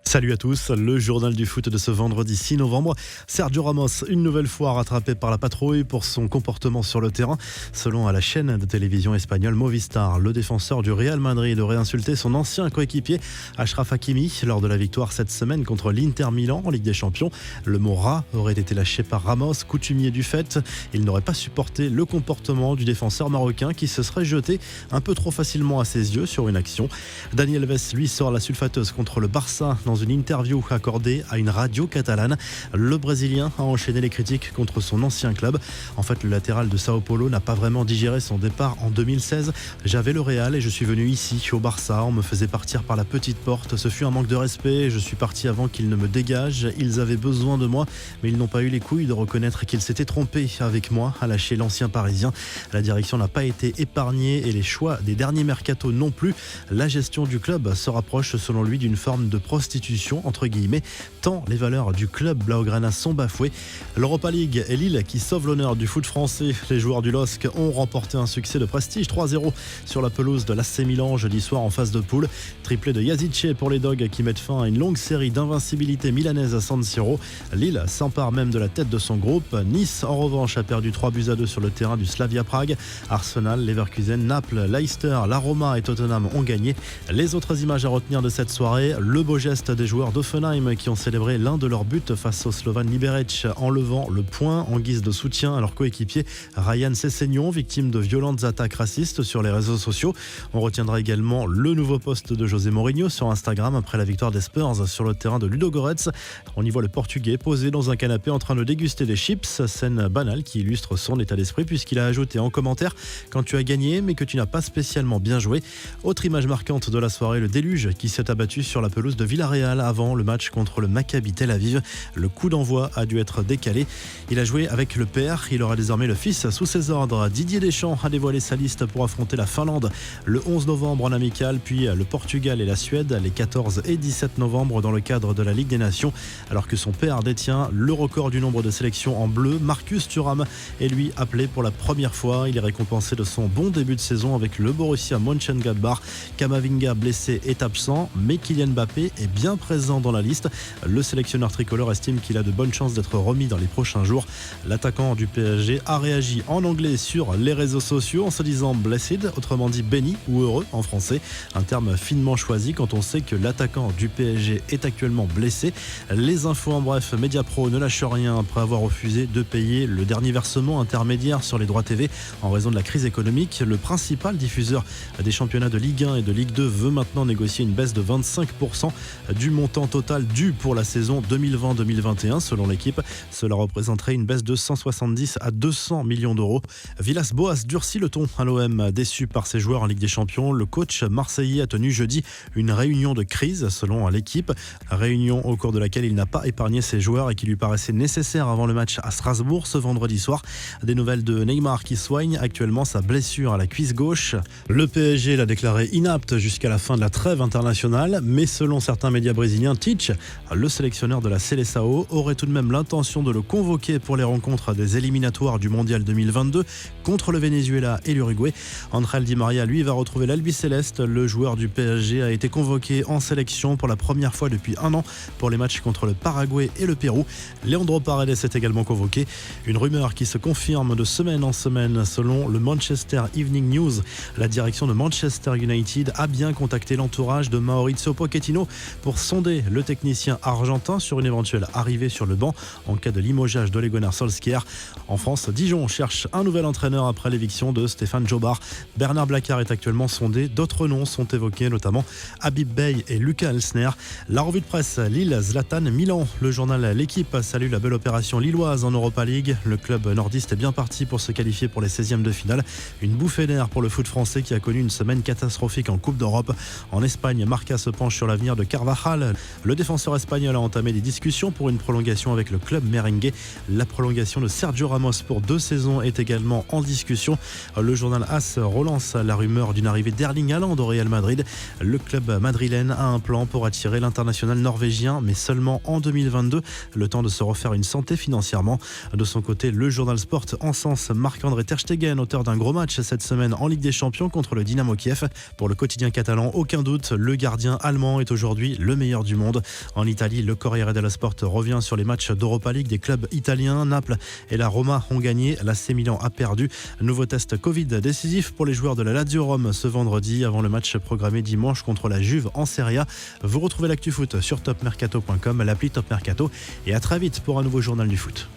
Salut à tous, le journal du foot de ce vendredi 6 novembre. Sergio Ramos, une nouvelle fois rattrapé par la patrouille pour son comportement sur le terrain. Selon la chaîne de télévision espagnole Movistar, le défenseur du Real Madrid aurait insulté son ancien coéquipier Achraf Hakimi lors de la victoire cette semaine contre l'Inter Milan en Ligue des Champions. Le mot rat aurait été lâché par Ramos, coutumier du fait. Il n'aurait pas supporté le comportement du défenseur marocain qui se serait jeté un peu trop facilement à ses yeux sur une action. Dani Alves, lui, sort la sulfateuse contre le Barça dans une interview accordée à une radio catalane. Le Brésilien a enchaîné les critiques contre son ancien club. En fait, le latéral de Sao Paulo n'a pas vraiment digéré son départ en 2016. J'avais le Real et je suis venu ici, au Barça. On me faisait partir par la petite porte. Ce fut un manque de respect. Je suis parti avant qu'ils ne me dégagent. Ils avaient besoin de moi, mais ils n'ont pas eu les couilles de reconnaître qu'ils s'étaient trompés avec moi, a lâché l'ancien Parisien. La direction n'a pas été épargnée et les choix des derniers mercatos non plus. La gestion du club se rapproche selon lui d'une forme de prostitution entre guillemets, tant les valeurs du club blaugrana sont bafouées. L'Europa League et Lille qui sauve l'honneur du foot français. Les joueurs du LOSC ont remporté un succès de prestige 3-0 sur la pelouse de l'AC Milan jeudi soir en phase de poule. Triplé de Yazice pour les Dogs qui mettent fin à une longue série d'invincibilité milanaise à San Siro. Lille s'empare même de la tête de son groupe. Nice en revanche a perdu 3-2 sur le terrain du Slavia Prague. Arsenal, Leverkusen, Naples, Leicester, la Roma et Tottenham ont gagné. Les autres images à retenir de cette soirée, le beau geste des joueurs d'Offenheim qui ont célébré l'un de leurs buts face au Slovan Liberec en levant le poing en guise de soutien à leur coéquipier Ryan Sessegnon, victime de violentes attaques racistes sur les réseaux sociaux. On retiendra également le nouveau post de José Mourinho sur Instagram après la victoire des Spurs sur le terrain de Ludogorets. On y voit le Portugais posé dans un canapé en train de déguster des chips, scène banale qui illustre son état d'esprit puisqu'il a ajouté en commentaire « Quand tu as gagné mais que tu n'as pas spécialement bien joué ». Autre image marquante de la soirée, le déluge qui s'est abattu sur la pelouse de Villarreal avant le match contre le Maccabi Tel Aviv. Le coup d'envoi a dû être décalé. Il a joué avec le père, il aura désormais le fils sous ses ordres. Didier Deschamps a dévoilé sa liste pour affronter la Finlande le 11 novembre en amical, puis le Portugal et la Suède les 14 et 17 novembre dans le cadre de la Ligue des Nations. Alors que son père détient le record du nombre de sélections en bleu, Marcus Thuram est lui appelé pour la première fois. Il est récompensé de son bon début de saison avec le Borussia Mönchengladbach. Kamavinga blessé est absent, mais Kylian Mbappé est bien présent dans la liste. Le sélectionneur tricolore estime qu'il a de bonnes chances d'être remis dans les prochains jours. L'attaquant du PSG a réagi en anglais sur les réseaux sociaux en se disant blessed, autrement dit béni ou heureux en français. Un terme finement choisi quand on sait que l'attaquant du PSG est actuellement blessé. Les infos en bref, Mediapro ne lâche rien après avoir refusé de payer le dernier versement intermédiaire sur les droits TV en raison de la crise économique. Le principal diffuseur des championnats de Ligue 1 et de Ligue 2 veut maintenant négocier une baisse de 25% du montant total dû pour la saison 2020-2021 selon l'équipe. Cela représenterait une baisse de 170 à 200 millions d'euros. Villas-Boas durcit le ton à l'OM. Déçu par ses joueurs en Ligue des Champions, le coach marseillais a tenu jeudi une réunion de crise selon l'équipe. Réunion au cours de laquelle il n'a pas épargné ses joueurs et qui lui paraissait nécessaire avant le match à Strasbourg ce vendredi soir. Des nouvelles de Neymar qui soigne actuellement sa blessure à la cuisse gauche. Le PSG l'a déclaré inapte jusqu'à la fin de la trêve internationale, mais selon certains médias brésiliens, Tite, le sélectionneur de la Seleção, aurait tout de même l'intention de le convoquer pour les rencontres des éliminatoires du Mondial 2022 contre le Venezuela et l'Uruguay. Angel Di Maria, lui, va retrouver l'Albiceleste. Le joueur du PSG a été convoqué en sélection pour la première fois depuis un an pour les matchs contre le Paraguay et le Pérou. Leandro Paredes est également convoqué. Une rumeur qui se confirme de semaine en semaine selon le Manchester Evening News. La direction de Manchester United a bien contacté l'entourage de Mauricio Pochettino pour sonder le technicien argentin sur une éventuelle arrivée sur le banc en cas de limogeage d'Ole Gunnar Solskjaer. En France, Dijon cherche un nouvel entraîneur après l'éviction de Stéphane Djobar. Bernard Blacard est actuellement sondé. D'autres noms sont évoqués, notamment Habib Beye et Lucas Elsner. La revue de presse Lille, Zlatan, Milan. Le journal L'équipe salue la belle opération lilloise en Europa League. Le club nordiste est bien parti pour se qualifier pour les 16e de finale. Une bouffée d'air pour le foot français qui a connu une semaine catastrophique en Coupe d'Europe. En Espagne, Marca se penche sur l'avenir de Carvajal. Le défenseur espagnol a entamé des discussions pour une prolongation avec le club merengue. La prolongation de Sergio Ramos pour 2 saisons est également en discussion. Le journal AS relance la rumeur d'une arrivée d'Erling Haaland au Real Madrid. Le club madrilène a un plan pour attirer l'international norvégien, mais seulement en 2022, le temps de se refaire une santé financièrement. De son côté, le journal Sport encense Marc-André Ter Stegen, auteur d'un gros match cette semaine en Ligue des Champions contre le Dynamo Kiev. Pour le quotidien catalan, aucun doute, le gardien allemand est aujourd'hui le meilleur du monde. En Italie, le Corriere dello Sport revient sur les matchs d'Europa League des clubs italiens. Naples et la Roma ont gagné, l'AC Milan a perdu. Nouveau test Covid décisif pour les joueurs de la Lazio Rome ce vendredi avant le match programmé dimanche contre la Juve en Serie A. Vous retrouvez l'actu foot sur topmercato.com, l'appli Top Mercato, et à très vite pour un nouveau journal du foot.